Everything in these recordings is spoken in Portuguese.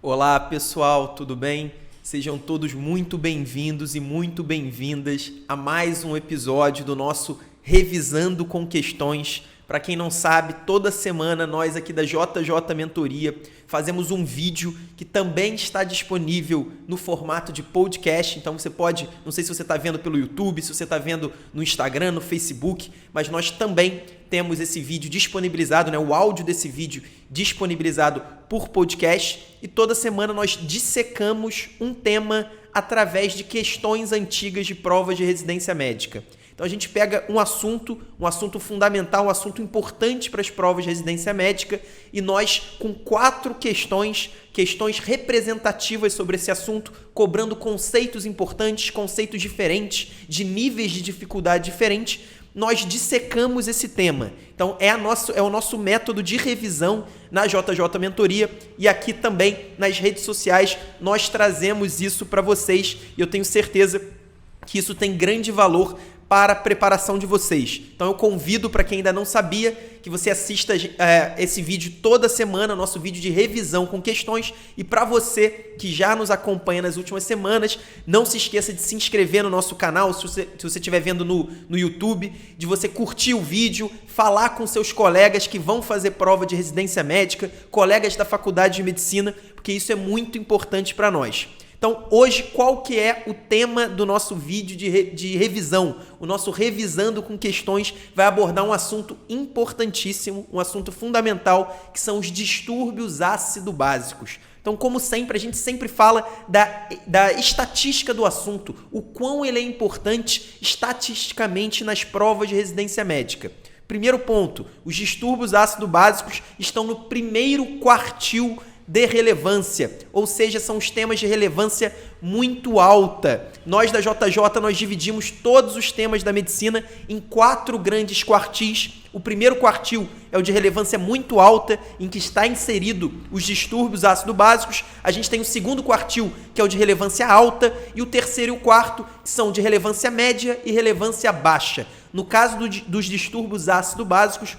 Olá pessoal, tudo bem? Sejam todos muito bem-vindos e muito bem-vindas a mais um episódio do nosso Revisando com Questões. Para quem não sabe, toda semana nós aqui da JJ Mentoria fazemos um vídeo que também está disponível no formato de podcast. Então você pode, não sei se você está vendo pelo YouTube, se você está vendo no Instagram, no Facebook, mas nós também temos esse vídeo disponibilizado, o áudio desse vídeo disponibilizado por podcast. E toda semana nós dissecamos um tema através de questões antigas de provas de residência médica. Então a gente pega um assunto fundamental, um assunto importante para as provas de residência médica e nós com 4 questões representativas sobre esse assunto, cobrando conceitos importantes, conceitos diferentes, de níveis de dificuldade diferentes, nós dissecamos esse tema. Então é o nosso método de revisão na JJ Mentoria e aqui também nas redes sociais nós trazemos isso para vocês e eu tenho certeza que isso tem grande valor para a preparação de vocês. Então eu convido para quem ainda não sabia que você assista esse vídeo toda semana, nosso vídeo de revisão com questões. E para você que já nos acompanha nas últimas semanas, não se esqueça de se inscrever no nosso canal, se você estiver vendo no YouTube, de você curtir o vídeo, falar com seus colegas que vão fazer prova de residência médica, colegas da faculdade de medicina, porque isso é muito importante para nós. Então, hoje, qual que é o tema do nosso vídeo de revisão? O nosso Revisando com Questões vai abordar um assunto importantíssimo, um assunto fundamental, que são os distúrbios ácido-básicos. Então, como sempre, a gente sempre fala da estatística do assunto, o quão ele é importante estatisticamente nas provas de residência médica. Primeiro ponto, os distúrbios ácido-básicos estão no primeiro quartil de relevância, ou seja, são os temas de relevância muito alta. Nós da JJ, nós dividimos todos os temas da medicina em 4 grandes quartis. O primeiro quartil é o de relevância muito alta, em que está inserido os distúrbios ácido-básicos. A gente tem o segundo quartil, que é o de relevância alta, e o terceiro e o quarto, que são de relevância média e relevância baixa. No caso dos distúrbios ácido-básicos,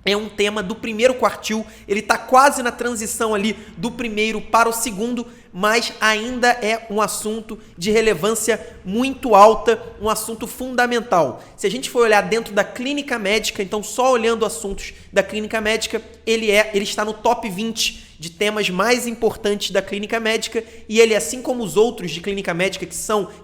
é um tema do primeiro quartil, ele está quase na transição ali do primeiro para o segundo, mas ainda é um assunto de relevância muito alta, um assunto fundamental. Se a gente for olhar dentro da clínica médica, então só olhando assuntos da clínica médica, ele está no top 20 de mais importantes da clínica médica e ele, assim como os outros de clínica médica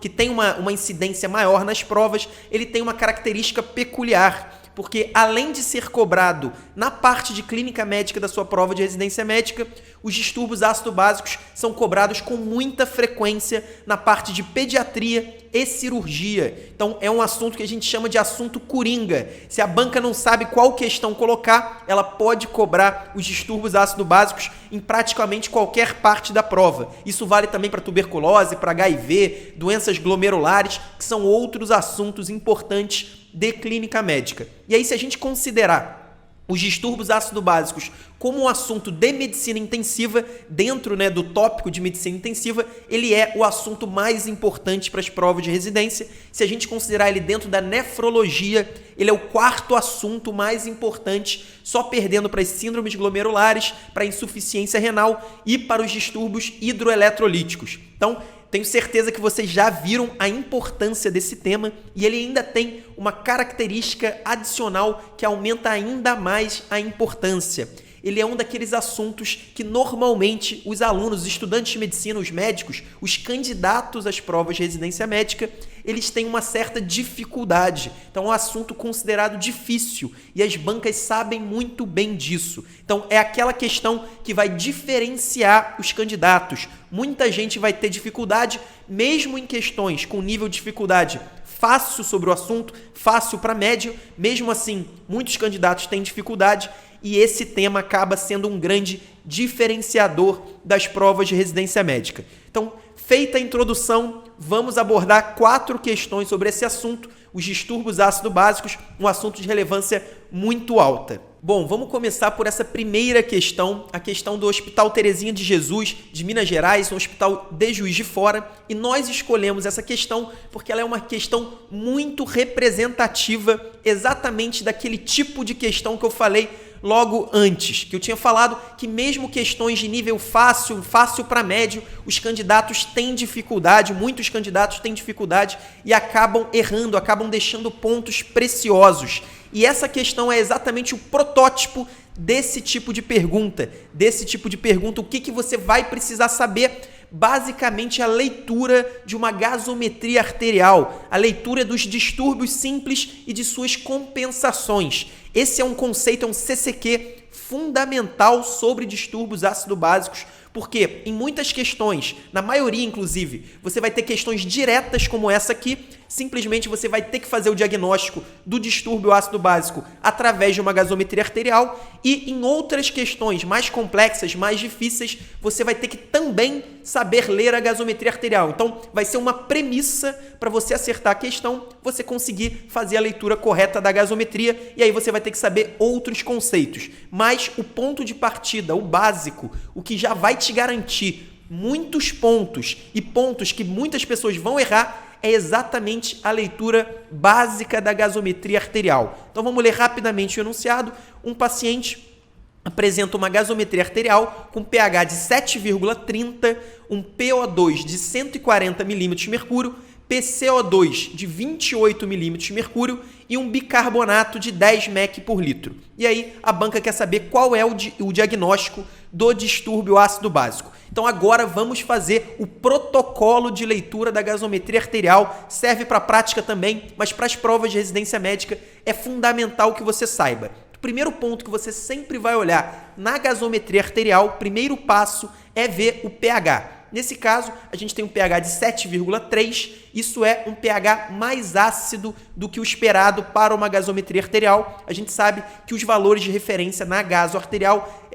que tem uma incidência maior nas provas, ele tem uma característica peculiar. Porque além de ser cobrado na parte de clínica médica da sua prova de residência médica, os distúrbios ácido-básicos são cobrados com muita frequência na parte de pediatria e cirurgia. Então é um assunto que a gente chama de assunto coringa. Se a banca não sabe qual questão colocar, ela pode cobrar os distúrbios ácido-básicos em praticamente qualquer parte da prova. Isso vale também para tuberculose, para HIV, doenças glomerulares, que são outros assuntos importantes de clínica médica. E aí, se a gente considerar os distúrbios ácido-básicos como um assunto de medicina intensiva, dentro do tópico de medicina intensiva, ele é o assunto mais importante para as provas de residência. Se a gente considerar ele dentro da nefrologia, ele é o 4º assunto mais importante, só perdendo para as síndromes glomerulares, para a insuficiência renal e para os distúrbios hidroeletrolíticos. Então, tenho certeza que vocês já viram a importância desse tema e ele ainda tem uma característica adicional que aumenta ainda mais a importância. Ele é um daqueles assuntos que normalmente os alunos, os estudantes de medicina, os médicos, os candidatos às provas de residência médica, eles têm uma certa dificuldade. Então é um assunto considerado difícil e as bancas sabem muito bem disso. Então é aquela questão que vai diferenciar os candidatos. Muita gente vai ter dificuldade, mesmo em questões com nível de dificuldade fácil sobre o assunto, fácil para médio, mesmo assim muitos candidatos têm dificuldade e esse tema acaba sendo um grande diferenciador das provas de residência médica. Então, feita a introdução, vamos abordar 4 questões sobre esse assunto, os distúrbios ácido-básicos, um assunto de relevância muito alta. Bom, vamos começar por essa primeira questão, a questão do Hospital Terezinha de Jesus, de Minas Gerais, um hospital de Juiz de Fora, e nós escolhemos essa questão porque ela é uma questão muito representativa exatamente daquele tipo de questão que eu falei logo antes, que eu tinha falado que mesmo questões de nível fácil para médio, os candidatos têm dificuldade, muitos candidatos têm dificuldade e acabam errando, acabam deixando pontos preciosos. E essa questão é exatamente o protótipo desse tipo de pergunta. O que você vai precisar saber? Basicamente, a leitura de uma gasometria arterial, a leitura dos distúrbios simples e de suas compensações. Esse é um conceito, é um CCQ fundamental sobre distúrbios ácido-básicos, porque em muitas questões, na maioria inclusive, você vai ter questões diretas como essa aqui, simplesmente você vai ter que fazer o diagnóstico do distúrbio ácido-básico através de uma gasometria arterial, e em outras questões mais complexas, mais difíceis, você vai ter que também saber ler a gasometria arterial. Então, vai ser uma premissa para você acertar a questão, você conseguir fazer a leitura correta da gasometria, e aí você vai ter que saber outros conceitos. Mas o ponto de partida, o básico, o que já vai te garantir muitos pontos e pontos que muitas pessoas vão errar, é exatamente a leitura básica da gasometria arterial. Então vamos ler rapidamente o enunciado. Um paciente apresenta uma gasometria arterial com pH de 7,30, um PO2 de 140 milímetros de mercúrio, PCO2 de 28 milímetros de mercúrio e um bicarbonato de 10 mEq por litro. E aí a banca quer saber qual é o diagnóstico do distúrbio ácido básico. Então agora vamos fazer o protocolo de leitura da gasometria arterial. Serve para a prática também, mas para as provas de residência médica é fundamental que você saiba. O primeiro ponto que você sempre vai olhar na gasometria arterial, primeiro passo, é ver o pH. Nesse caso, a gente tem um pH de 7,3, isso é um pH mais ácido do que o esperado para uma gasometria arterial. A gente sabe que os valores de referência na gaso arterial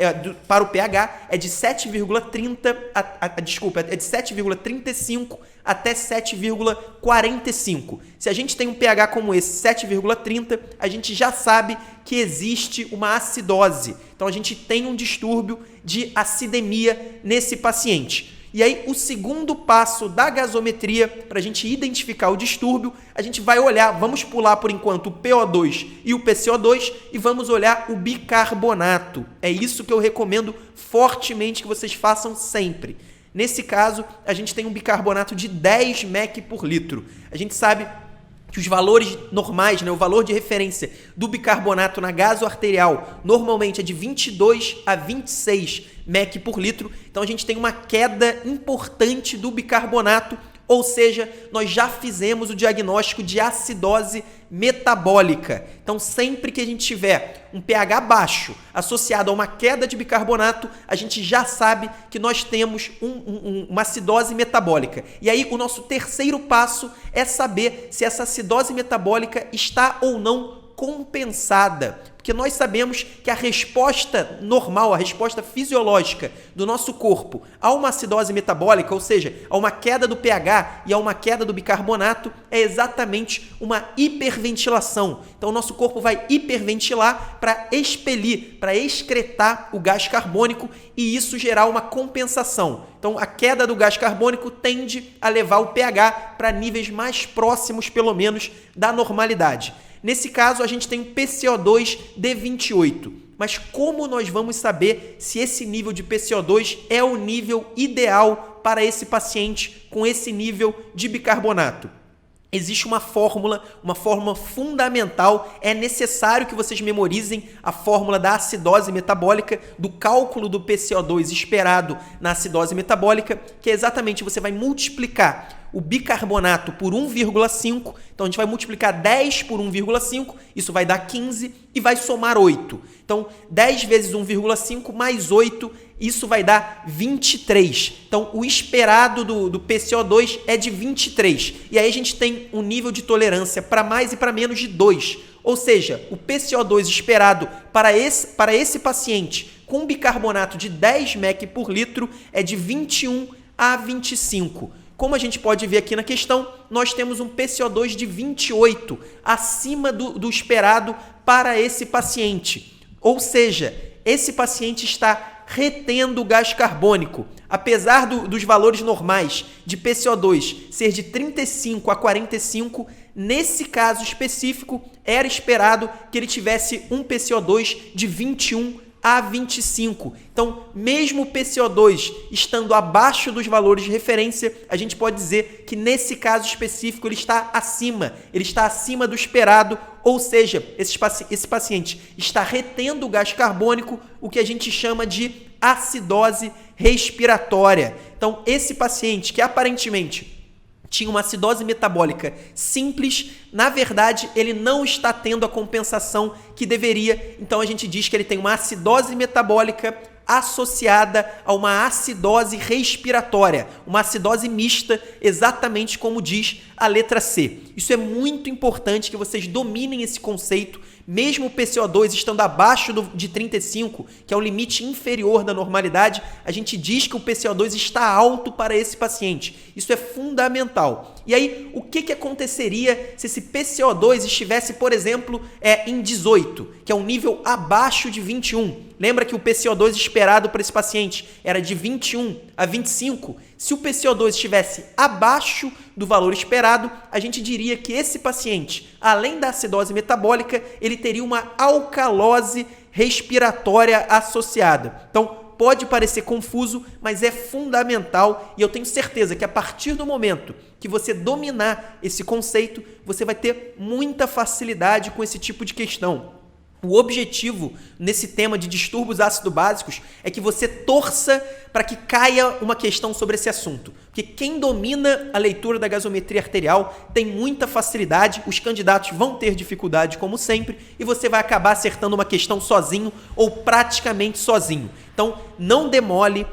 para o pH é de 7,30, é de 7,35 até 7,45. Se a gente tem um pH como esse, 7,30, a gente já sabe que existe uma acidose. Então a gente tem um distúrbio de acidemia nesse paciente. E aí, o segundo passo da gasometria, para a gente identificar o distúrbio, a gente vai olhar, vamos pular por enquanto o PO2 e o PCO2 e vamos olhar o bicarbonato. É isso que eu recomendo fortemente que vocês façam sempre. Nesse caso, a gente tem um bicarbonato de 10 mEq por litro. A gente sabe que os valores normais, o valor de referência do bicarbonato na gaso arterial normalmente é de 22 a 26 mEq por litro. Então a gente tem uma queda importante do bicarbonato, ou seja, nós já fizemos o diagnóstico de acidose metabólica. Então sempre que a gente tiver um pH baixo associado a uma queda de bicarbonato, a gente já sabe que nós temos uma acidose metabólica. E aí o nosso terceiro passo é saber se essa acidose metabólica está ou não compensada, porque nós sabemos que a resposta normal, a resposta fisiológica do nosso corpo a uma acidose metabólica, ou seja, a uma queda do pH e a uma queda do bicarbonato, é exatamente uma hiperventilação. Então o nosso corpo vai hiperventilar para expelir, para excretar o gás carbônico e isso gerar uma compensação. Então a queda do gás carbônico tende a levar o pH para níveis mais próximos, pelo menos, da normalidade. Nesse caso, a gente tem um PCO2 de 28. Mas como nós vamos saber se esse nível de PCO2 é o nível ideal para esse paciente com esse nível de bicarbonato? Existe uma fórmula fundamental, é necessário que vocês memorizem a fórmula da acidose metabólica, do cálculo do PCO2 esperado na acidose metabólica, que é exatamente, você vai multiplicar o bicarbonato por 1,5, então a gente vai multiplicar 10 por 1,5, isso vai dar 15 e vai somar 8. Então 10 vezes 1,5 mais 8, isso vai dar 23. Então o esperado do PCO2 é de 23. E aí a gente tem um nível de tolerância para mais e para menos de 2. Ou seja, o PCO2 esperado para esse paciente com bicarbonato de 10 mEq por litro é de 21 a 25. Como a gente pode ver aqui na questão, nós temos um PCO2 de 28, acima do esperado para esse paciente. Ou seja, esse paciente está retendo o gás carbônico. Apesar dos valores normais de PCO2 ser de 35 a 45, Nesse caso específico, era esperado que ele tivesse um PCO2 de 21 a 25. Então, mesmo o PCO2 estando abaixo dos valores de referência, a gente pode dizer que nesse caso específico ele está acima do esperado, ou seja, esse paciente está retendo o gás carbônico, o que a gente chama de acidose respiratória. Então, esse paciente que aparentemente tinha uma acidose metabólica simples, na verdade, ele não está tendo a compensação que deveria. Então, a gente diz que ele tem uma acidose metabólica associada a uma acidose respiratória, uma acidose mista, exatamente como diz a letra C. Isso é muito importante que vocês dominem esse conceito, mesmo o PCO2 estando abaixo de 35, que é o limite inferior da normalidade, a gente diz que o PCO2 está alto para esse paciente. Isso é fundamental. E aí, o que aconteceria se esse PCO2 estivesse, por exemplo, em 18, que é um nível abaixo de 21? Lembra que o PCO2 esperado para esse paciente era de 21 a 25? Se o PCO2 estivesse abaixo do valor esperado, a gente diria que esse paciente, além da acidose metabólica, ele teria uma alcalose respiratória associada. Então, pode parecer confuso, mas é fundamental e eu tenho certeza que a partir do momento que você dominar esse conceito, você vai ter muita facilidade com esse tipo de questão. O objetivo nesse tema de distúrbios ácido-básicos é que você torça para que caia uma questão sobre esse assunto. Porque quem domina a leitura da gasometria arterial tem muita facilidade, os candidatos vão ter dificuldade como sempre e você vai acabar acertando uma questão sozinho ou praticamente sozinho. Então, não demole,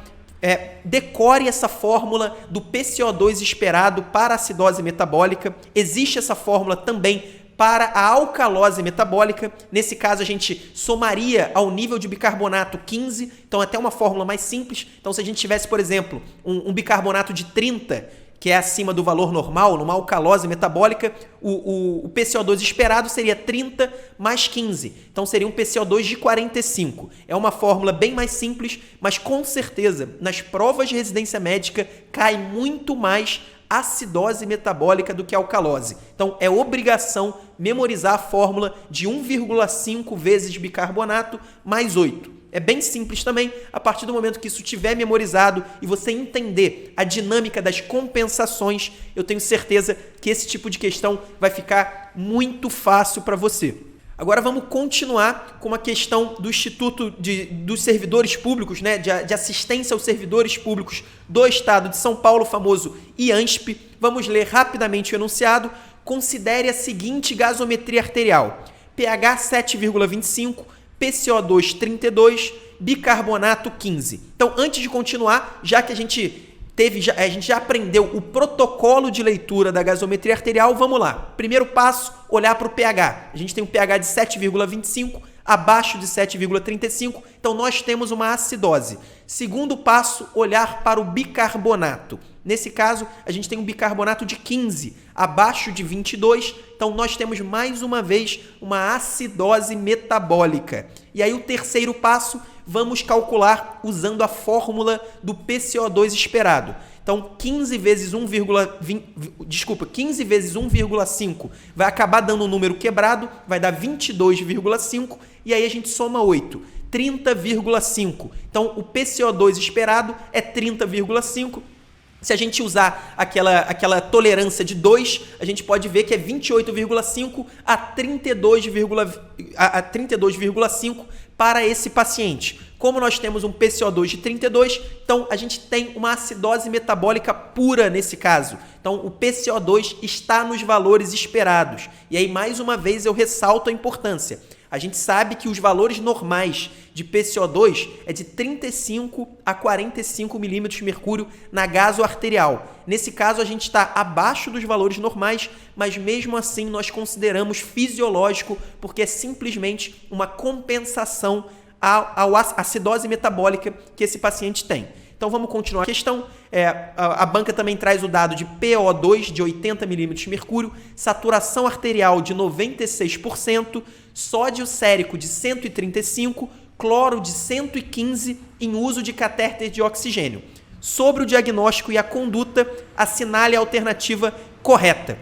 decore essa fórmula do PCO2 esperado para a acidose metabólica. Existe essa fórmula também para a alcalose metabólica. Nesse caso, a gente somaria ao nível de bicarbonato 15, então até uma fórmula mais simples. Então, se a gente tivesse, por exemplo, um bicarbonato de 30, que é acima do valor normal, numa alcalose metabólica, o PCO2 esperado seria 30 mais 15. Então, seria um PCO2 de 45. É uma fórmula bem mais simples, mas com certeza, nas provas de residência médica, cai muito mais acidose metabólica do que alcalose. Então, é obrigação memorizar a fórmula de 1,5 vezes bicarbonato mais 8. É bem simples também, a partir do momento que isso estiver memorizado e você entender a dinâmica das compensações, eu tenho certeza que esse tipo de questão vai ficar muito fácil para você. Agora vamos continuar com uma questão do Instituto dos Servidores Públicos, né, de assistência aos servidores públicos do Estado de São Paulo, famoso IANSP. Vamos ler rapidamente o enunciado. Considere a seguinte gasometria arterial: pH 7,25, PCO2 32, bicarbonato 15. Então, antes de continuar, já que a gente já aprendeu o protocolo de leitura da gasometria arterial, vamos lá. Primeiro passo, olhar para o pH. A gente tem um pH de 7,25, abaixo de 7,35, então nós temos uma acidose. Segundo passo, olhar para o bicarbonato. Nesse caso, a gente tem um bicarbonato de 15, abaixo de 22, então nós temos mais uma vez uma acidose metabólica. E aí o terceiro passo, vamos calcular usando a fórmula do PCO2 esperado. Então, 15 vezes 1,5 vai acabar dando um número quebrado, vai dar 22,5 e aí a gente soma 8, 30,5. Então, o PCO2 esperado é 30,5. Se a gente usar aquela tolerância de 2, a gente pode ver que é 28,5 a 32,5 para esse paciente. Como nós temos um PCO2 de 32, então a gente tem uma acidose metabólica pura nesse caso. Então o PCO2 está nos valores esperados. E aí, mais uma vez, eu ressalto a importância. A gente sabe que os valores normais de PCO2 é de 35 a 45 milímetros de mercúrio na gasoarterial. Nesse caso, a gente está abaixo dos valores normais, mas mesmo assim nós consideramos fisiológico, porque é simplesmente uma compensação à acidose metabólica que esse paciente tem. Então vamos continuar a questão. A banca também traz o dado de PO2 de 80 milímetros de mercúrio, saturação arterial de 96%, sódio sérico de 135, cloro de 115 em uso de catéter de oxigênio. Sobre o diagnóstico e a conduta, assinale a alternativa correta.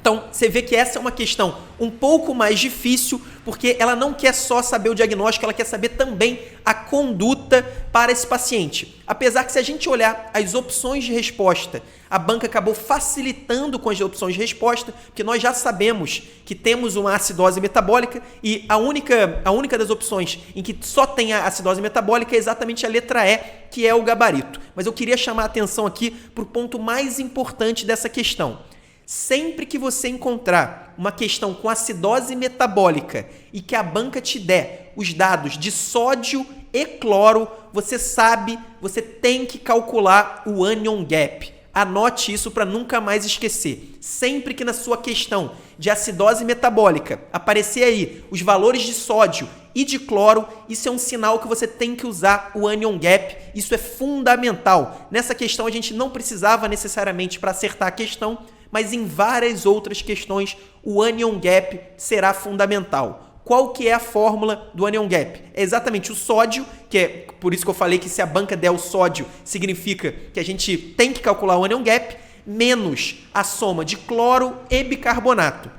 Então, você vê que essa é uma questão um pouco mais difícil, porque ela não quer só saber o diagnóstico, ela quer saber também a conduta para esse paciente. Apesar que se a gente olhar as opções de resposta, a banca acabou facilitando com as opções de resposta, porque nós já sabemos que temos uma acidose metabólica e a única das opções em que só tem a acidose metabólica é exatamente a letra E, que é o gabarito. Mas eu queria chamar a atenção aqui para o ponto mais importante dessa questão. Sempre que você encontrar uma questão com acidose metabólica e que a banca te der os dados de sódio e cloro, você sabe, você tem que calcular o anion gap. Anote isso para nunca mais esquecer. Sempre que na sua questão de acidose metabólica aparecer aí os valores de sódio e de cloro, isso é um sinal que você tem que usar o anion gap. Isso é fundamental. Nessa questão a gente não precisava necessariamente para acertar a questão, mas em várias outras questões o anion gap será fundamental. Qual que é a fórmula do anion gap? É exatamente o sódio, que é por isso que eu falei que se a banca der o sódio, significa que a gente tem que calcular o anion gap, menos a soma de cloro e bicarbonato.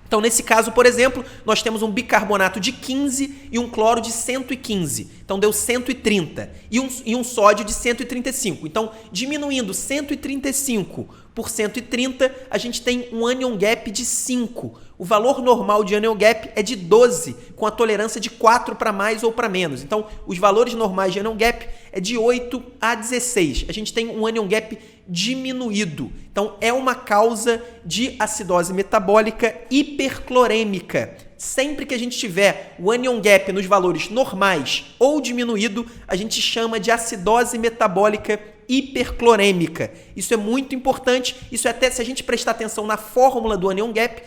Então, nesse caso, por exemplo, nós temos um bicarbonato de 15 e um cloro de 115. Então, deu 130. E um sódio de 135. Então, diminuindo 135 por 130, a gente tem um anion gap de 5. O valor normal de anion gap é de 12, com a tolerância de 4 para mais ou para menos. Então, os valores normais de anion gap é de 8 a 16. A gente tem um anion gap diminuído. Então, é uma causa de acidose metabólica hiperclorêmica. Sempre que a gente tiver o anion gap nos valores normais ou diminuído, a gente chama de acidose metabólica hiperclorêmica. Isso é muito importante. Isso é até, se a gente prestar atenção na fórmula do anion gap,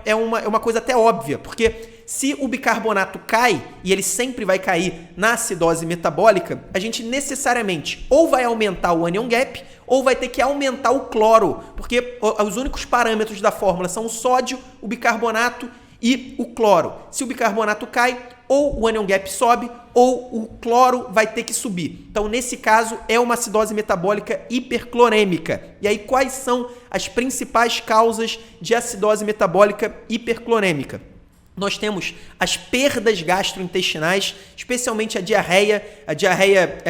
é uma coisa até óbvia, porque se o bicarbonato cai, e ele sempre vai cair na acidose metabólica, a gente necessariamente ou vai aumentar o anion gap ou vai ter que aumentar o cloro, porque os únicos parâmetros da fórmula são o sódio, o bicarbonato e o cloro. Se o bicarbonato cai, ou o anion gap sobe, ou o cloro vai ter que subir. Então, nesse caso, é uma acidose metabólica hiperclorêmica. E aí, quais são as principais causas de acidose metabólica hiperclorêmica? Nós temos as perdas gastrointestinais, especialmente a diarreia. A diarreia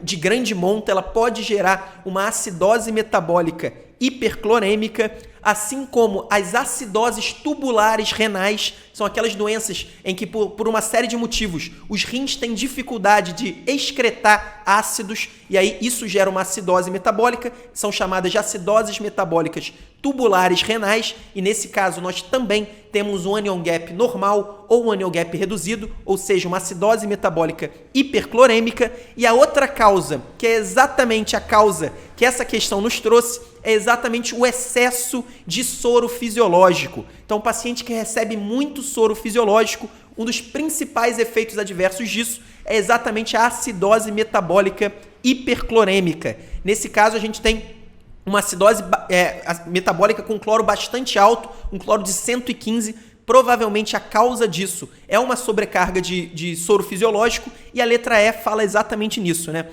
de grande monta, ela pode gerar uma acidose metabólica hiperclorêmica, assim como as acidoses tubulares renais, são aquelas doenças em que, por uma série de motivos, os rins têm dificuldade de excretar ácidos, e aí isso gera uma acidose metabólica, são chamadas de acidoses metabólicas tubulares renais, e nesse caso nós também temos um anion gap normal ou um anion gap reduzido, ou seja, uma acidose metabólica hiperclorêmica. E a outra causa, que é exatamente a causa que essa questão nos trouxe, é exatamente o excesso de soro fisiológico. Então, o paciente que recebe muito soro fisiológico, um dos principais efeitos adversos disso é exatamente a acidose metabólica hiperclorêmica. Nesse caso, a gente tem uma acidose metabólica com cloro bastante alto, um cloro de 115. Provavelmente a causa disso é uma sobrecarga de soro fisiológico, e a letra E fala exatamente nisso, né?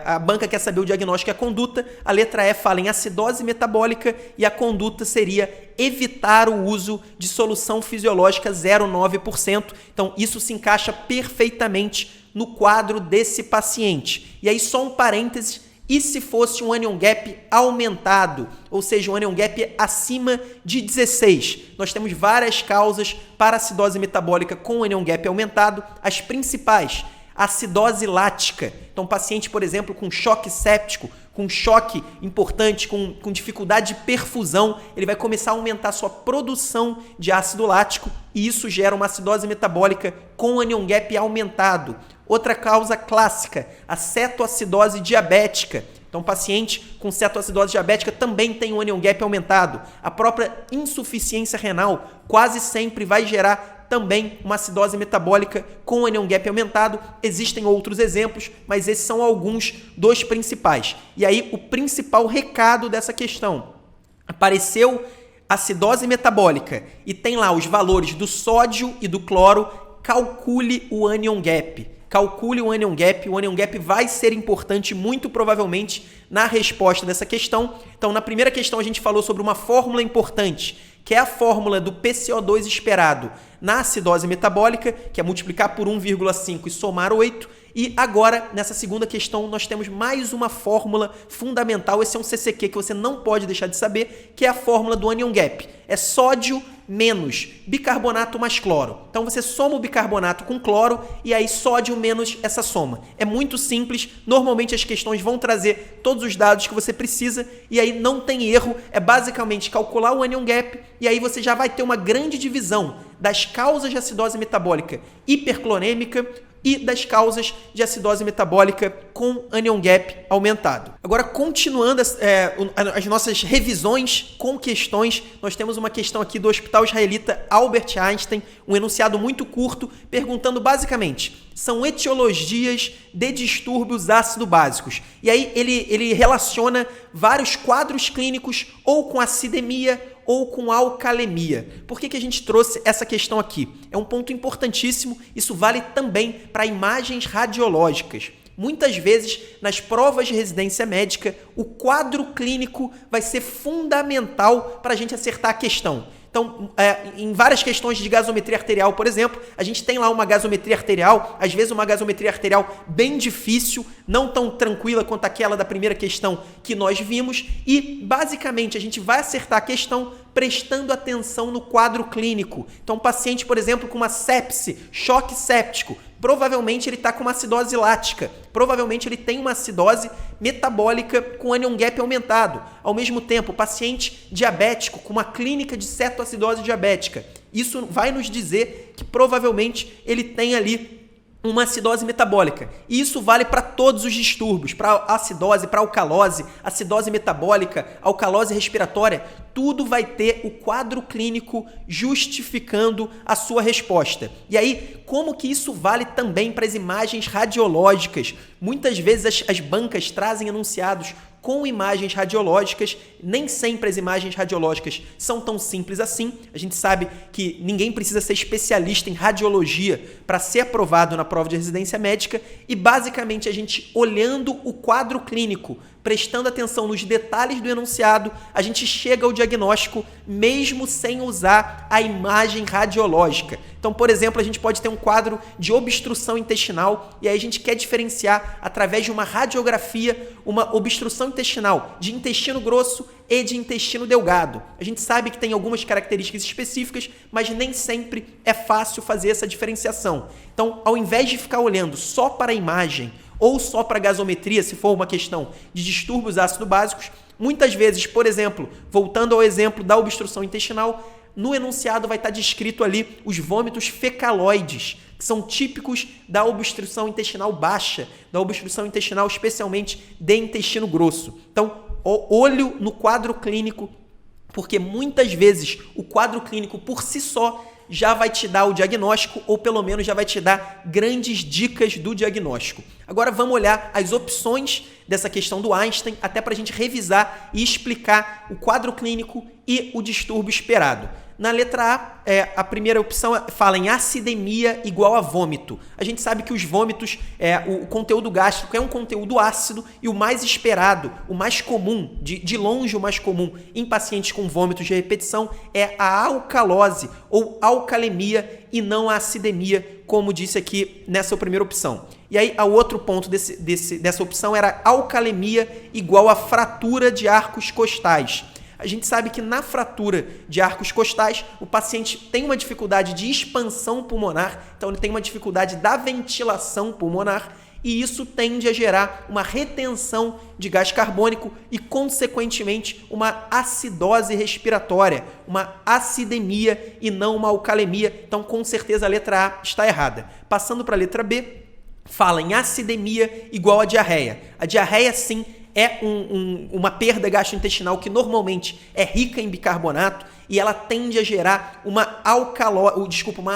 A banca quer saber o diagnóstico e a conduta, a letra E fala em acidose metabólica e a conduta seria evitar o uso de solução fisiológica 0,9%. Então, isso se encaixa perfeitamente no quadro desse paciente. E aí, só um parêntese. E se fosse um anion gap aumentado, ou seja, um anion gap acima de 16? Nós temos várias causas para acidose metabólica com anion gap aumentado. As principais, acidose lática. Então, paciente, por exemplo, com choque séptico, com choque importante, com dificuldade de perfusão, ele vai começar a aumentar sua produção de ácido lático e isso gera uma acidose metabólica com anion gap aumentado. Outra causa clássica, a cetoacidose diabética. Então, paciente com cetoacidose diabética também tem um anion gap aumentado. A própria insuficiência renal quase sempre vai gerar também uma acidose metabólica com anion gap aumentado. Existem outros exemplos, mas esses são alguns dos principais. E aí, o principal recado dessa questão. Apareceu acidose metabólica e tem lá os valores do sódio e do cloro, calcule o anion gap. Calcule o anion gap vai ser importante muito provavelmente na resposta dessa questão. Então, na primeira questão a gente falou sobre uma fórmula importante, que é a fórmula do PCO2 esperado na acidose metabólica, que é multiplicar por 1,5 e somar 8. E agora, nessa segunda questão, nós temos mais uma fórmula fundamental. Esse é um CCQ que você não pode deixar de saber, que é a fórmula do anion gap. É sódio menos bicarbonato mais cloro. Então, você soma o bicarbonato com cloro e aí sódio menos essa soma. É muito simples. Normalmente, as questões vão trazer todos os dados que você precisa e aí não tem erro. É basicamente calcular o anion gap e aí você já vai ter uma grande divisão das causas de acidose metabólica hiperclorêmica e das causas de acidose metabólica com anion gap aumentado. Agora, continuando as nossas revisões com questões, nós temos uma questão aqui do Hospital Israelita Albert Einstein, um enunciado muito curto, perguntando basicamente, são etiologias de distúrbios ácido-básicos. E aí ele relaciona vários quadros clínicos ou com acidemia ou com alcalemia. Por que a gente trouxe essa questão aqui? É um ponto importantíssimo, isso vale também para imagens radiológicas. Muitas vezes, nas provas de residência médica, o quadro clínico vai ser fundamental para a gente acertar a questão. Então, em várias questões de gasometria arterial, por exemplo, a gente tem lá uma gasometria arterial, às vezes uma gasometria arterial bem difícil, não tão tranquila quanto aquela da primeira questão que nós vimos, e basicamente a gente vai acertar a questão prestando atenção no quadro clínico. Então, um paciente, por exemplo, com uma sepse, choque séptico, provavelmente ele está com uma acidose lática, provavelmente ele tem uma acidose metabólica com anion gap aumentado. Ao mesmo tempo, paciente diabético com uma clínica de cetoacidose diabética. Isso vai nos dizer que provavelmente ele tem ali uma acidose metabólica. E isso vale para todos os distúrbios, para acidose, para alcalose, acidose metabólica, alcalose respiratória, tudo vai ter o quadro clínico justificando a sua resposta. E aí, como que isso vale também para as imagens radiológicas? Muitas vezes as bancas trazem enunciados com imagens radiológicas, nem sempre as imagens radiológicas são tão simples assim. A gente sabe que ninguém precisa ser especialista em radiologia para ser aprovado na prova de residência médica e basicamente a gente olhando o quadro clínico, prestando atenção nos detalhes do enunciado, a gente chega ao diagnóstico mesmo sem usar a imagem radiológica. Então, por exemplo, a gente pode ter um quadro de obstrução intestinal e aí a gente quer diferenciar através de uma radiografia uma obstrução intestinal de intestino grosso e de intestino delgado. A gente sabe que tem algumas características específicas, mas nem sempre é fácil fazer essa diferenciação. Então, ao invés de ficar olhando só para a imagem ou só para a gasometria, se for uma questão de distúrbios ácido-básicos, muitas vezes, por exemplo, voltando ao exemplo da obstrução intestinal, no enunciado vai estar descrito ali os vômitos fecaloides, que são típicos da obstrução intestinal baixa, da obstrução intestinal especialmente de intestino grosso. Então, olho no quadro clínico, porque muitas vezes o quadro clínico por si só já vai te dar o diagnóstico ou pelo menos já vai te dar grandes dicas do diagnóstico. Agora vamos olhar as opções dessa questão do Einstein até para a gente revisar e explicar o quadro clínico e o distúrbio esperado. Na letra A, a primeira opção fala em acidemia igual a vômito. A gente sabe que os vômitos, o conteúdo gástrico é um conteúdo ácido e o mais esperado, o mais comum, de longe o mais comum em pacientes com vômitos de repetição é a alcalose ou alcalemia e não a acidemia, como disse aqui nessa primeira opção. E aí, o outro ponto dessa opção era alcalemia igual a fratura de arcos costais. A gente sabe que na fratura de arcos costais, o paciente tem uma dificuldade de expansão pulmonar, então ele tem uma dificuldade da ventilação pulmonar, e isso tende a gerar uma retenção de gás carbônico e, consequentemente, uma acidose respiratória, uma acidemia e não uma alcalemia. Então, com certeza, a letra A está errada. Passando para a letra B, fala em acidemia igual a diarreia. A diarreia, sim, é uma perda gastrointestinal que normalmente é rica em bicarbonato e ela tende a gerar uma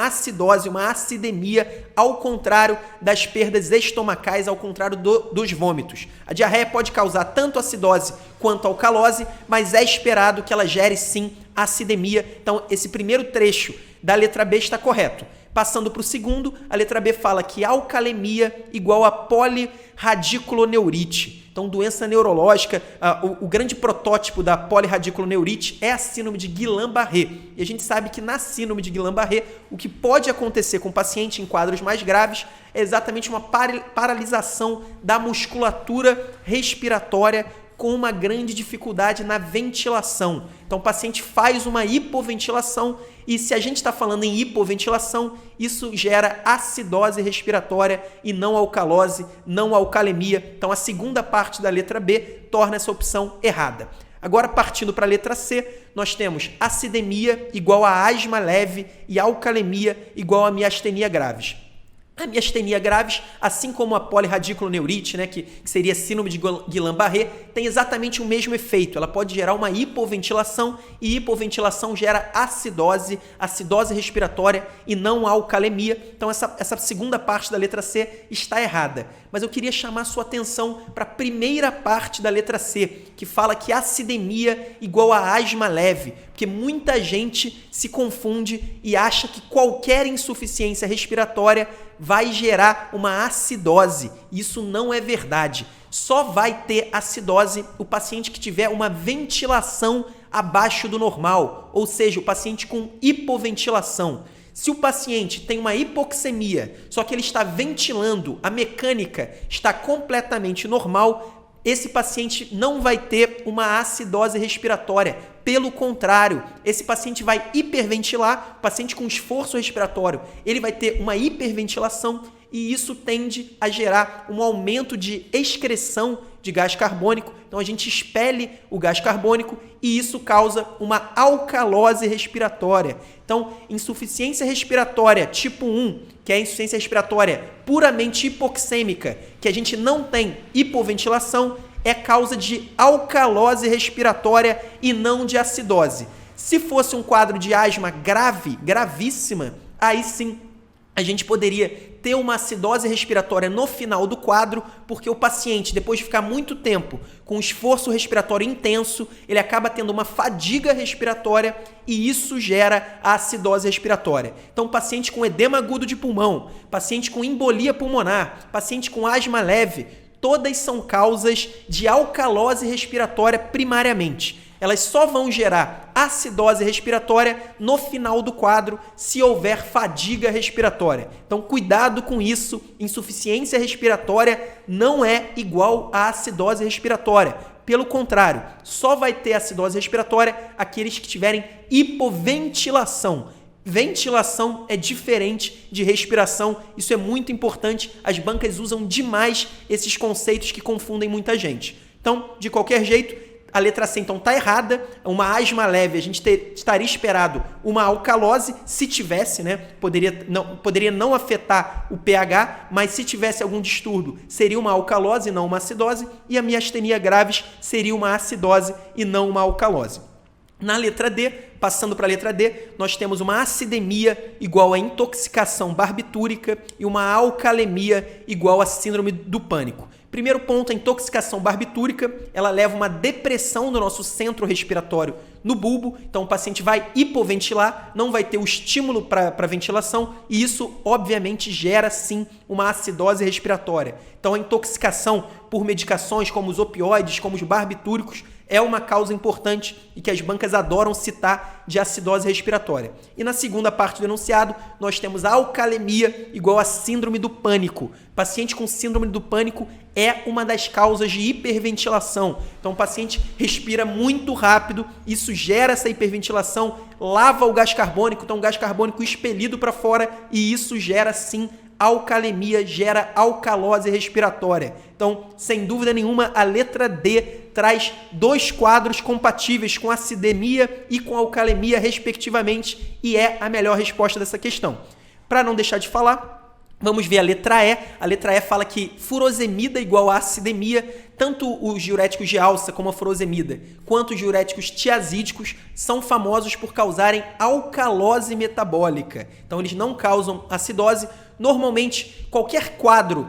acidose, uma acidemia, ao contrário das perdas estomacais, ao contrário dos vômitos. A diarreia pode causar tanto acidose quanto alcalose, mas é esperado que ela gere sim acidemia. Então, esse primeiro trecho da letra B está correto. Passando para o segundo, a letra B fala que alcalemia igual a polirradiculoneurite. Então, doença neurológica, o grande protótipo da polirradiculoneurite é a síndrome de Guillain-Barré. E a gente sabe que na síndrome de Guillain-Barré, o que pode acontecer com o paciente em quadros mais graves é exatamente uma paralisação da musculatura respiratória com uma grande dificuldade na ventilação. Então, o paciente faz uma hipoventilação e se a gente está falando em hipoventilação, isso gera acidose respiratória e não alcalose, não alcalemia. Então, a segunda parte da letra B torna essa opção errada. Agora, partindo para a letra C, nós temos acidemia igual a asma leve e alcalemia igual a miastenia graves. A miastenia graves, assim como a polirradiculoneurite, né, que seria síndrome de Guillain-Barré, tem exatamente o mesmo efeito. Ela pode gerar uma hipoventilação e hipoventilação gera acidose respiratória e não alcalemia. Então essa segunda parte da letra C está errada. Mas eu queria chamar a sua atenção para a primeira parte da letra C, que fala que acidemia igual a asma leve, porque muita gente se confunde e acha que qualquer insuficiência respiratória vai gerar uma acidose. Isso não é verdade. Só vai ter acidose o paciente que tiver uma ventilação abaixo do normal, ou seja, o paciente com hipoventilação. Se o paciente tem uma hipoxemia, só que ele está ventilando, a mecânica está completamente normal, esse paciente não vai ter uma acidose respiratória. Pelo contrário, esse paciente vai hiperventilar, o paciente com esforço respiratório, ele vai ter uma hiperventilação e isso tende a gerar um aumento de excreção de gás carbônico. Então a gente expele o gás carbônico e isso causa uma alcalose respiratória. Então, insuficiência respiratória tipo 1, que é a insuficiência respiratória puramente hipoxêmica, que a gente não tem hipoventilação, é causa de alcalose respiratória e não de acidose. Se fosse um quadro de asma grave, gravíssima, aí sim a gente poderia ter uma acidose respiratória no final do quadro, porque o paciente, depois de ficar muito tempo com esforço respiratório intenso, ele acaba tendo uma fadiga respiratória e isso gera a acidose respiratória. Então, paciente com edema agudo de pulmão, paciente com embolia pulmonar, paciente com asma leve, todas são causas de alcalose respiratória primariamente. Elas só vão gerar acidose respiratória no final do quadro se houver fadiga respiratória. Então, cuidado com isso. Insuficiência respiratória não é igual a acidose respiratória. Pelo contrário, só vai ter acidose respiratória aqueles que tiverem hipoventilação. Ventilação é diferente de respiração, isso é muito importante. As bancas usam demais esses conceitos que confundem muita gente. Então, de qualquer jeito, a letra C então está errada. Uma asma leve, a gente estaria esperado uma alcalose, se tivesse, né? Poderia não afetar o pH, mas se tivesse algum distúrbio, seria uma alcalose e não uma acidose. E a miastenia graves seria uma acidose e não uma alcalose. Na letra D, passando para a letra D, nós temos uma acidemia igual a intoxicação barbitúrica e uma alcalemia igual a síndrome do pânico. Primeiro ponto, a intoxicação barbitúrica, ela leva uma depressão do nosso centro respiratório no bulbo, então o paciente vai hipoventilar, não vai ter o estímulo para ventilação e isso, obviamente, gera sim uma acidose respiratória. Então a intoxicação por medicações como os opioides, como os barbitúricos, é uma causa importante e que as bancas adoram citar de acidose respiratória. E na segunda parte do enunciado, nós temos a alcalemia igual a síndrome do pânico. Paciente com síndrome do pânico é uma das causas de hiperventilação. Então, o paciente respira muito rápido, isso gera essa hiperventilação, lava o gás carbônico, então o gás carbônico expelido para fora e isso gera, sim, alcalemia, gera alcalose respiratória. Então, sem dúvida nenhuma, a letra D traz dois quadros compatíveis com acidemia e com alcalemia, respectivamente, e é a melhor resposta dessa questão. Para não deixar de falar, vamos ver a letra E. A letra E fala que furosemida igual a acidemia. Tanto os diuréticos de alça como a furosemida, quanto os diuréticos tiazídicos são famosos por causarem alcalose metabólica. Então, eles não causam acidose. normalmente, qualquer quadro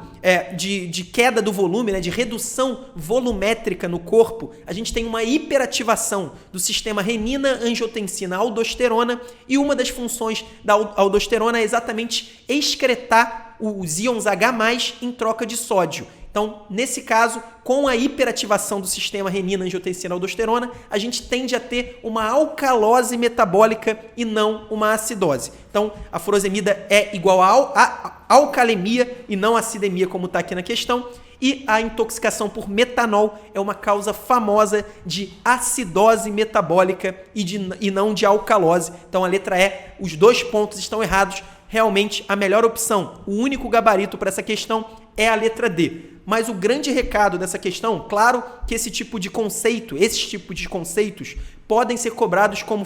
de queda do volume, né, de redução volumétrica no corpo, a gente tem uma hiperativação do sistema renina-angiotensina-aldosterona, e uma das funções da aldosterona é exatamente excretar os íons H+, em troca de sódio. Então, nesse caso, com a hiperativação do sistema renina-angiotensina-aldosterona, a gente tende a ter uma alcalose metabólica e não uma acidose. Então, a furosemida é igual a alcalemia e não acidemia, como está aqui na questão. E a intoxicação por metanol é uma causa famosa de acidose metabólica e não de alcalose. Então, a letra E, os dois pontos estão errados. Realmente, a melhor opção, o único gabarito para essa questão é a letra D. Mas o grande recado dessa questão, claro que esses tipos de conceitos podem ser cobrados como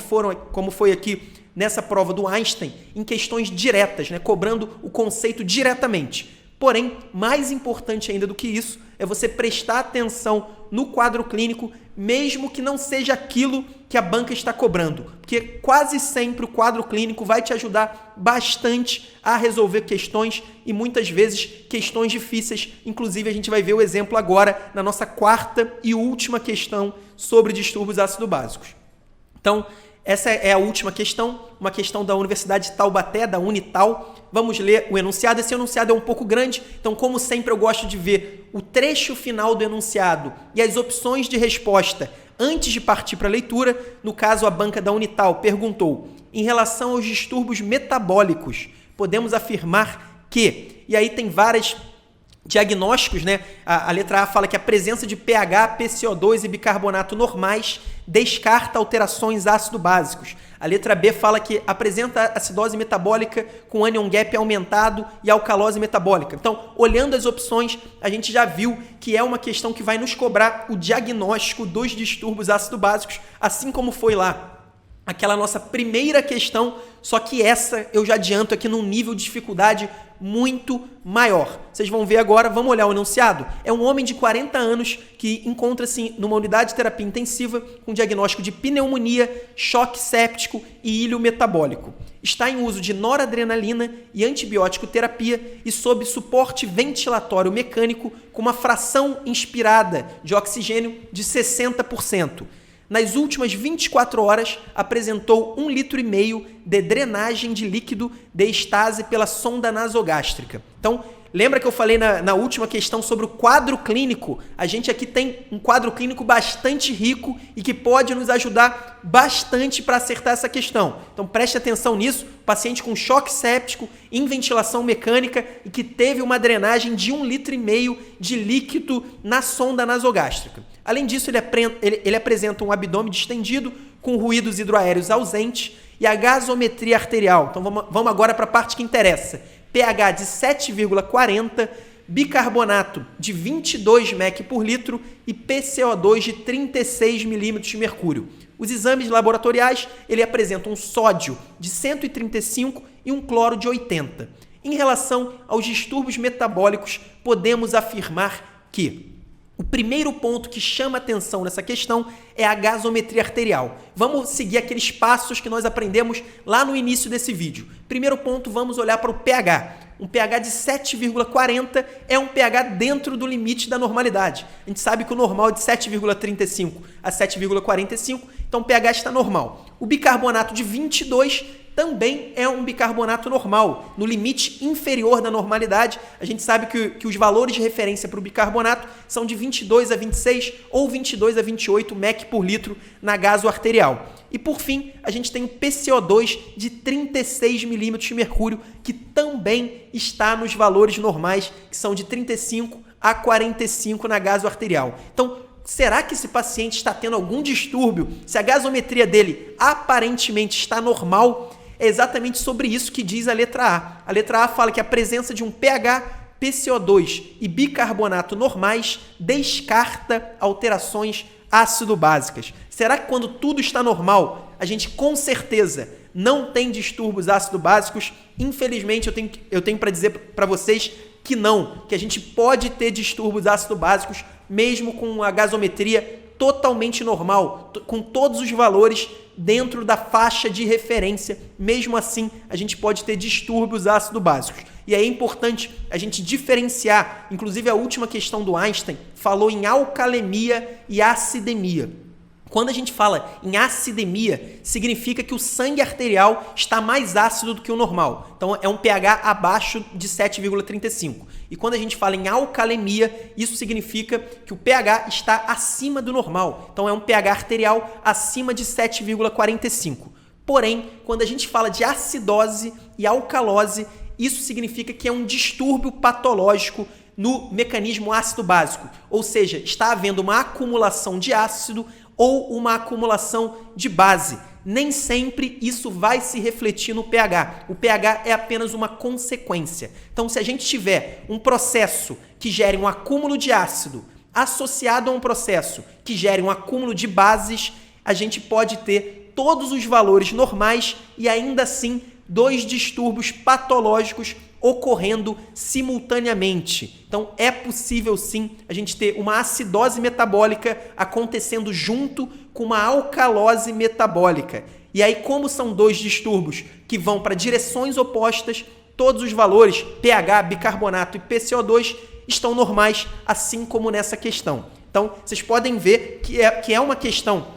foi aqui nessa prova do Einstein, em questões diretas, né, cobrando o conceito diretamente. Porém, mais importante ainda do que isso é você prestar atenção no quadro clínico, mesmo que não seja aquilo que a banca está cobrando, porque quase sempre o quadro clínico vai te ajudar bastante a resolver questões e muitas vezes questões difíceis. Inclusive, a gente vai ver o exemplo agora na nossa quarta e última questão sobre distúrbios ácido-básicos. Então, essa é a última questão, uma questão da Universidade de Taubaté, da Unital. Vamos ler o enunciado. Esse enunciado é um pouco grande, então, como sempre, eu gosto de ver o trecho final do enunciado e as opções de resposta antes de partir para a leitura. No caso, a banca da Unital perguntou: em relação aos distúrbios metabólicos, podemos afirmar que... E aí tem vários diagnósticos, né? A letra A fala que a presença de pH, PCO2 e bicarbonato normais descarta alterações ácido-básicos. A letra B fala que apresenta acidose metabólica com anion gap aumentado e alcalose metabólica. Então, olhando as opções, a gente já viu que é uma questão que vai nos cobrar o diagnóstico dos distúrbios ácido-básicos, assim como foi lá aquela nossa primeira questão, só que essa eu já adianto aqui num nível de dificuldade muito maior. Vocês vão ver agora, vamos olhar o enunciado. É um homem de 40 anos que encontra-se numa unidade de terapia intensiva com diagnóstico de pneumonia, choque séptico e ilho metabólico. Está em uso de noradrenalina e antibiótico terapia e sob suporte ventilatório mecânico com uma fração inspirada de oxigênio de 60%. Nas últimas 24 horas, apresentou 1,5 litro de drenagem de líquido de estase pela sonda nasogástrica. Então, lembra que eu falei na última questão sobre o quadro clínico? A gente aqui tem um quadro clínico bastante rico e que pode nos ajudar bastante para acertar essa questão. Então, preste atenção nisso. Paciente com choque séptico, em ventilação mecânica e que teve uma drenagem de 1,5 litro de líquido na sonda nasogástrica. Além disso, ele apresenta um abdômen distendido, com ruídos hidroaéreos ausentes e a gasometria arterial. Então, vamos agora para a parte que interessa. pH de 7,40, bicarbonato de 22 mEq por litro e PCO2 de 36 milímetros de mercúrio. Os exames laboratoriais, ele apresenta um sódio de 135 e um cloro de 80. Em relação aos distúrbios metabólicos, podemos afirmar que o primeiro ponto que chama atenção nessa questão é a gasometria arterial. Vamos seguir aqueles passos que nós aprendemos lá no início desse vídeo. Primeiro ponto, vamos olhar para o pH. Um pH de 7,40 é um pH dentro do limite da normalidade. A gente sabe que o normal é de 7,35 a 7,45, então o pH está normal. O bicarbonato de 22 também é um bicarbonato normal, no limite inferior da normalidade. A gente sabe que os valores de referência para o bicarbonato são de 22 a 26 ou 22 a 28 mEq por litro na gaso arterial. E por fim, a gente tem o PCO2 de 36 milímetros de mercúrio, que também está nos valores normais, que são de 35 a 45 na gaso arterial. Então, será que esse paciente está tendo algum distúrbio? Se a gasometria dele aparentemente está normal, é exatamente sobre isso que diz a letra A. A letra A fala que a presença de um pH, PCO2 e bicarbonato normais descarta alterações ácido-básicas. Será que quando tudo está normal, a gente com certeza não tem distúrbios ácido-básicos? Infelizmente, eu tenho para dizer para vocês que não, que a gente pode ter distúrbios ácido-básicos mesmo com a gasometria totalmente normal, com todos os valores dentro da faixa de referência. Mesmo assim, a gente pode ter distúrbios ácido-básicos. E aí é importante a gente diferenciar, inclusive a última questão do Einstein falou em alcalemia e acidemia. Quando a gente fala em acidemia, significa que o sangue arterial está mais ácido do que o normal. Então, é um pH abaixo de 7,35. E quando a gente fala em alcalemia, isso significa que o pH está acima do normal. Então, é um pH arterial acima de 7,45. Porém, quando a gente fala de acidose e alcalose, isso significa que é um distúrbio patológico no mecanismo ácido-básico. Ou seja, está havendo uma acumulação de ácido ou uma acumulação de base. Nem sempre isso vai se refletir no pH. O pH é apenas uma consequência. Então, se a gente tiver um processo que gere um acúmulo de ácido associado a um processo que gere um acúmulo de bases, a gente pode ter todos os valores normais e ainda assim 2 distúrbios patológicos ocorrendo simultaneamente. Então, é possível sim a gente ter uma acidose metabólica acontecendo junto com uma alcalose metabólica. E aí, como são 2 distúrbios que vão para direções opostas, todos os valores pH, bicarbonato e PCO2 estão normais, assim como nessa questão. Então, vocês podem ver que é uma questão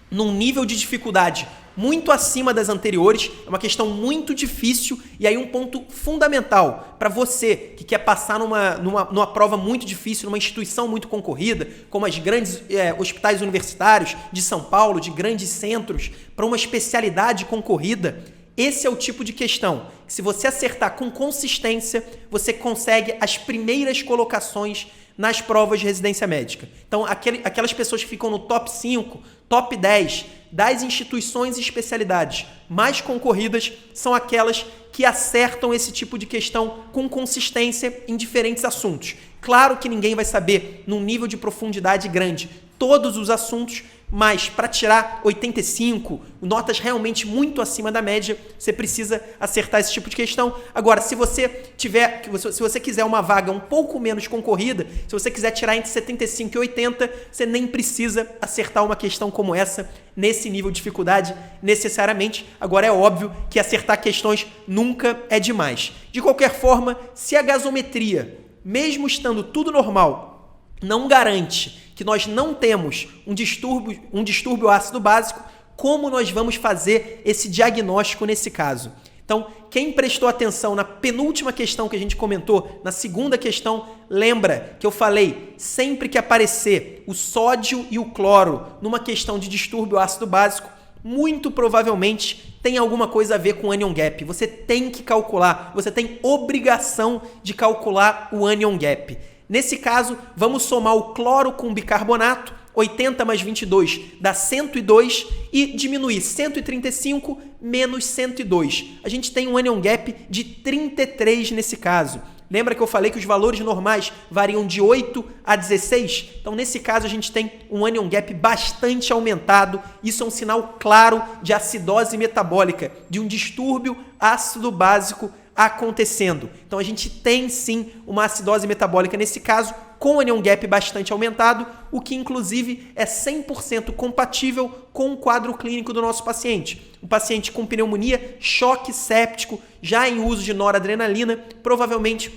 num nível de dificuldade muito acima das anteriores, é uma questão muito difícil e aí um ponto fundamental para você que quer passar numa prova muito difícil, numa instituição muito concorrida, como as grandes hospitais universitários de São Paulo, de grandes centros, para uma especialidade concorrida. Esse é o tipo de questão que, se você acertar com consistência, você consegue as primeiras colocações nas provas de residência médica. Então, aquelas pessoas que ficam no top 5, top 10 das instituições e especialidades mais concorridas são aquelas que acertam esse tipo de questão com consistência em diferentes assuntos. Claro que ninguém vai saber, num nível de profundidade grande, todos os assuntos, mas para tirar 85, notas realmente muito acima da média, você precisa acertar esse tipo de questão. Agora, se você quiser uma vaga um pouco menos concorrida, se você quiser tirar entre 75 e 80, você nem precisa acertar uma questão como essa nesse nível de dificuldade necessariamente. Agora, é óbvio que acertar questões nunca é demais. De qualquer forma, se a gasometria, mesmo estando tudo normal, não garante que nós não temos um distúrbio ácido básico, como nós vamos fazer esse diagnóstico nesse caso? Então, quem prestou atenção na penúltima questão que a gente comentou, na segunda questão, lembra que eu falei, sempre que aparecer o sódio e o cloro numa questão de distúrbio ácido básico, muito provavelmente tem alguma coisa a ver com o anion gap. Você tem que calcular, você tem obrigação de calcular o anion gap. Nesse caso, vamos somar o cloro com bicarbonato, 80 mais 22 dá 102 e diminuir 135 menos 102. A gente tem um anion gap de 33 nesse caso. Lembra que eu falei que os valores normais variam de 8 a 16? Então, nesse caso, a gente tem um anion gap bastante aumentado. Isso é um sinal claro de acidose metabólica, de um distúrbio ácido básico acontecendo. Então, a gente tem sim uma acidose metabólica nesse caso, com o anion gap bastante aumentado, o que inclusive é 100% compatível com o quadro clínico do nosso paciente. Um paciente com pneumonia, choque séptico, já em uso de noradrenalina, provavelmente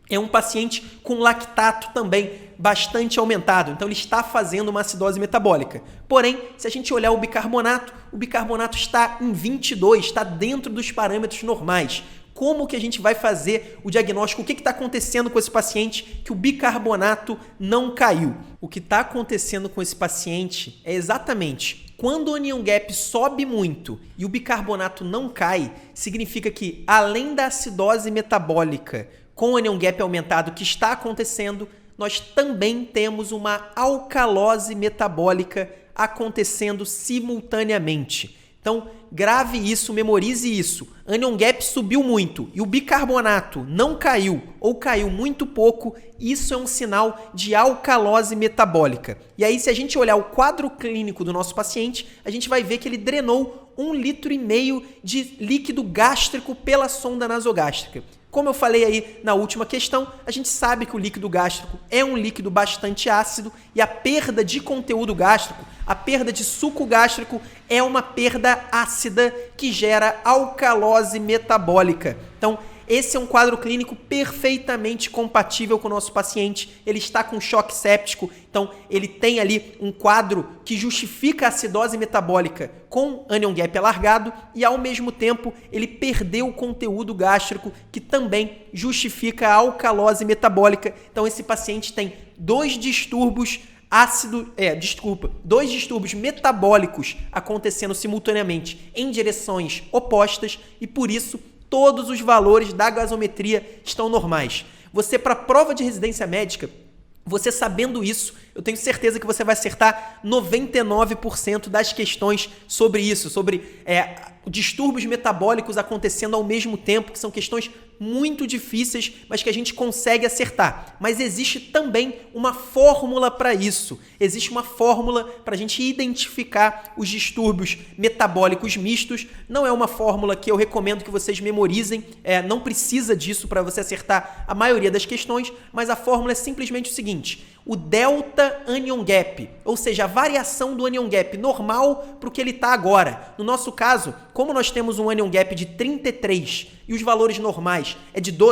é um paciente com lactato também bastante aumentado. Então, ele está fazendo uma acidose metabólica. Porém, se a gente olhar o bicarbonato está em 22, está dentro dos parâmetros normais. Como que a gente vai fazer o diagnóstico? O que está acontecendo com esse paciente que o bicarbonato não caiu? O que está acontecendo com esse paciente é exatamente quando o anion gap sobe muito e o bicarbonato não cai, significa que, além da acidose metabólica com o anion gap aumentado que está acontecendo, nós também temos uma alcalose metabólica acontecendo simultaneamente. Então, grave isso, memorize isso. Anion gap subiu muito e o bicarbonato não caiu ou caiu muito pouco, isso é um sinal de alcalose metabólica. E aí, se a gente olhar o quadro clínico do nosso paciente, a gente vai ver que ele drenou 1,5 litro de líquido gástrico pela sonda nasogástrica. Como eu falei aí na última questão, a gente sabe que o líquido gástrico é um líquido bastante ácido e a perda de conteúdo gástrico, a perda de suco gástrico é uma perda ácida que gera alcalose metabólica. Então, esse é um quadro clínico perfeitamente compatível com o nosso paciente. Ele está com choque séptico, então ele tem ali um quadro que justifica a acidose metabólica com anion gap alargado e, ao mesmo tempo, ele perdeu o conteúdo gástrico, que também justifica a alcalose metabólica. Então, esse paciente tem dois distúrbios metabólicos acontecendo simultaneamente em direções opostas e, por isso, todos os valores da gasometria estão normais. Você, para a prova de residência médica, você sabendo isso, eu tenho certeza que você vai acertar 99% das questões sobre isso, sobre distúrbios metabólicos acontecendo ao mesmo tempo, que são questões muito difíceis, mas que a gente consegue acertar. Mas existe também uma fórmula para isso. Existe uma fórmula para a gente identificar os distúrbios metabólicos mistos. Não é uma fórmula que eu recomendo que vocês memorizem, não precisa disso para você acertar a maioria das questões, mas a fórmula é simplesmente o seguinte: o delta anion gap, ou seja, a variação do anion gap normal para o que ele está agora. No nosso caso, como nós temos um anion gap de 33 e os valores normais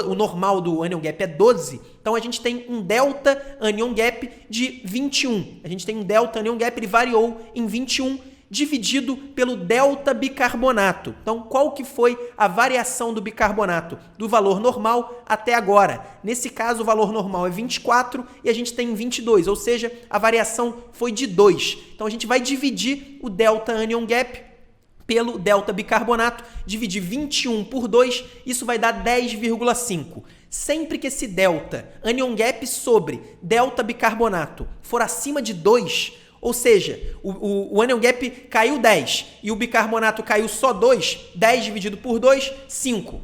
o normal do anion gap é 12, então a gente tem um delta anion gap de 21. A gente tem um delta anion gap, ele variou em 21, dividido pelo delta bicarbonato. Então, qual que foi a variação do bicarbonato? Do valor normal até agora. Nesse caso, o valor normal é 24 e a gente tem 22, ou seja, a variação foi de 2. Então, a gente vai dividir o delta anion gap pelo delta bicarbonato, dividir 21 por 2, isso vai dar 10,5. Sempre que esse delta anion gap sobre delta bicarbonato for acima de 2, ou seja, o anion gap caiu 10 e o bicarbonato caiu só 2, 10 dividido por 2, 5.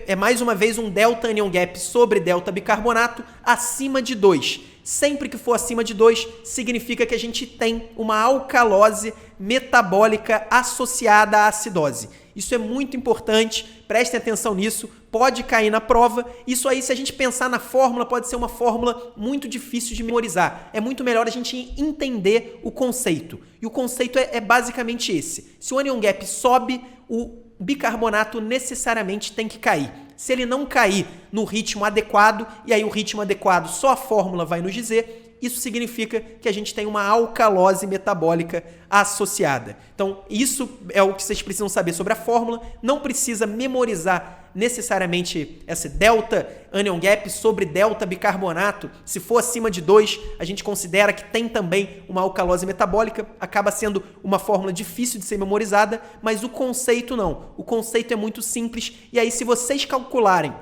É mais uma vez um delta anion gap sobre delta bicarbonato acima de 2. Sempre que for acima de 2, significa que a gente tem uma alcalose metabólica associada à acidose. Isso é muito importante, prestem atenção nisso, pode cair na prova. Isso aí, se a gente pensar na fórmula, pode ser uma fórmula muito difícil de memorizar. É muito melhor a gente entender o conceito. E o conceito é basicamente esse. Se o anion gap sobe, o bicarbonato necessariamente tem que cair. Se ele não cair no ritmo adequado, e aí o ritmo adequado só a fórmula vai nos dizer, isso significa que a gente tem uma alcalose metabólica associada. Então, isso é o que vocês precisam saber sobre a fórmula. Não precisa memorizar necessariamente esse delta anion gap sobre delta bicarbonato. Se for acima de 2, a gente considera que tem também uma alcalose metabólica. Acaba sendo uma fórmula difícil de ser memorizada, mas o conceito não. O conceito é muito simples. E aí, se vocês calcularem,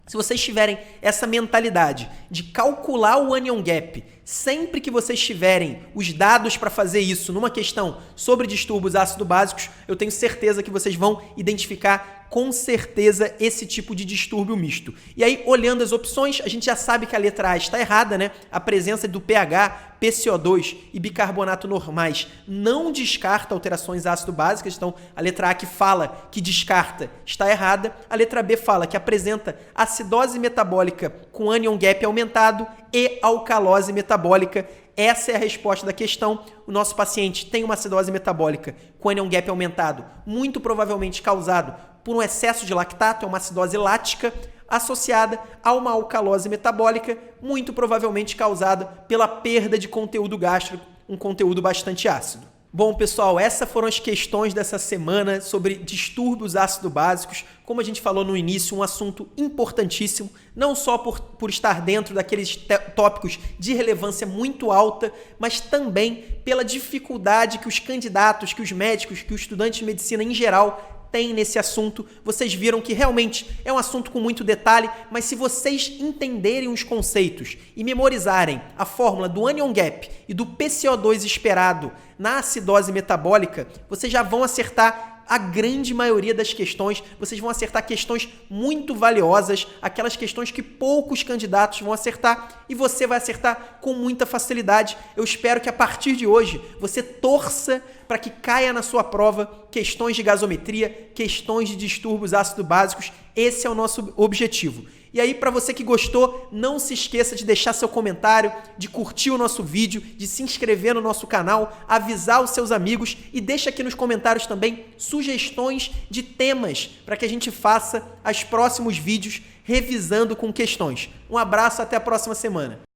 se vocês tiverem essa mentalidade de calcular o anion gap sempre que vocês tiverem os dados para fazer isso numa questão sobre distúrbios ácido-básicos, eu tenho certeza que vocês vão identificar com certeza esse tipo de distúrbio misto. E aí, olhando as opções, a gente já sabe que a letra A está errada, né? A presença do pH, PCO2 e bicarbonato normais não descarta alterações ácido-básicas, então a letra A que fala que descarta está errada. A letra B fala que apresenta acidose metabólica com anion gap aumentado e alcalose metabólica. Essa é a resposta da questão. O nosso paciente tem uma acidose metabólica com anion gap aumentado, muito provavelmente causado por um excesso de lactato, é uma acidose lática, associada a uma alcalose metabólica, muito provavelmente causada pela perda de conteúdo gástrico, um conteúdo bastante ácido. Bom, pessoal, essas foram as questões dessa semana sobre distúrbios ácido-básicos. Como a gente falou no início, um assunto importantíssimo, não só por estar dentro daqueles tópicos de relevância muito alta, mas também pela dificuldade que os candidatos, que os médicos, que os estudantes de medicina em geral tem nesse assunto. Vocês viram que realmente é um assunto com muito detalhe, mas se vocês entenderem os conceitos e memorizarem a fórmula do anion gap e do PCO2 esperado na acidose metabólica, vocês já vão acertar a grande maioria das questões. Vocês vão acertar questões muito valiosas, aquelas questões que poucos candidatos vão acertar, e você vai acertar com muita facilidade. Eu espero que a partir de hoje você torça para que caia na sua prova questões de gasometria, questões de distúrbios ácido-básicos. Esse é o nosso objetivo. E aí, para você que gostou, não se esqueça de deixar seu comentário, de curtir o nosso vídeo, de se inscrever no nosso canal, avisar os seus amigos e deixa aqui nos comentários também sugestões de temas para que a gente faça os próximos vídeos revisando com questões. Um abraço, até a próxima semana.